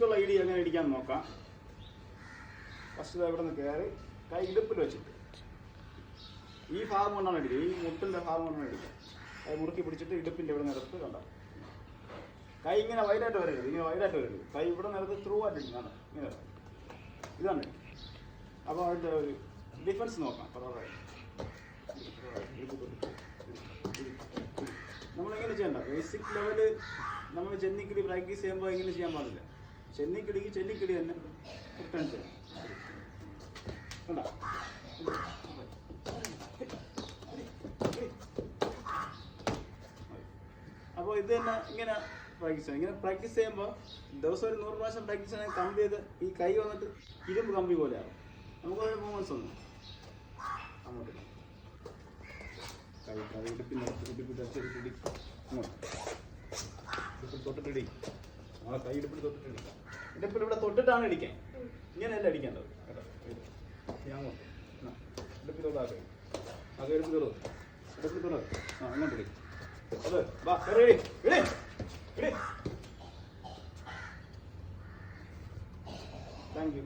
ബേസിക്കുള്ള ഇടി എങ്ങനെ ഇടിക്കാൻ നോക്കാം. ഫസ്റ്റ് ഇവിടെ നിന്ന് കയറി കൈ ഇടുപ്പിൽ വെച്ചിട്ട് ഈ ഭാഗം കൊണ്ടാണ് ഇടിക്കുക, ഈ മുട്ടിൻ്റെ ഭാഗം കൊണ്ടാണ് ഇടിക്കുക. കൈ മുറുക്കി പിടിച്ചിട്ട് ഇടുപ്പിൻ്റെ ഇവിടെ നിരത്ത് കണ്ടോ. കൈ ഇങ്ങനെ വൈഡായിട്ട് വരരുത്, ഇങ്ങനെ വൈഡായിട്ട് വരരുത്. കൈ ഇവിടെ നിരത്ത് ത്രൂ ആയിട്ട് ഇരിക്കും. ഇങ്ങനെ ഇതാണ്. അപ്പോൾ അതിൻ്റെ ഒരു ഡിഫറൻസ് നോക്കാം. നമ്മളിങ്ങനെ ചെയ്യണ്ട. ബേസിക് ലെവല് നമ്മൾ ചെന്നിക്കിടി പ്രാക്ടീസ് ചെയ്യുമ്പോൾ ഇങ്ങനെ ചെയ്യാൻ പാടില്ല. ചെന്നിക്കിടിക്ക് ചെന്നിക്കിടി തന്നെ റിട്ടേൺ ചെയ്യാം. കണ്ടോ. അപ്പോൾ ഇത് തന്നെ ഇങ്ങനെ പ്രാക്ടീസ് ചെയ്യാം. ഇങ്ങനെ പ്രാക്ടീസ് ചെയ്യുമ്പോൾ ദിവസം ഒരു 100 പ്രാവശ്യം പ്രാക്ടീസ് ചെയ്യാൻ കമ്പി ചെയ്ത് ഈ കൈ വന്നിട്ട് ഇരുമ്പ് കമ്പി പോലെയാകും. നമുക്കൊരു മൂവ്മെൻറ്റ്സ് ഒന്നും അങ്ങോട്ട് കൈ ഇടുപ്പിടി തൊട്ടിട്ടിടി. നമ്മളെ കൈ ഇടുപ്പിൽ തൊട്ടിട്ടിടി. ഇടുപ്പിൽ ഇവിടെ തൊട്ടിട്ടാണ് ഇടിക്കാൻ. ഇങ്ങനെയല്ല അടിക്കേണ്ടത് കേട്ടോ. അങ്ങോട്ട് ഇടുപ്പിൽ തൊട്ടാക്കി അത് എടുത്ത് കയറും. ഇടുപ്പിൽ തൊട്ട് അങ്ങോട്ട് ഇടി. അത് വാ കയറി ഇടി ഇടി ഇടി. Thank you.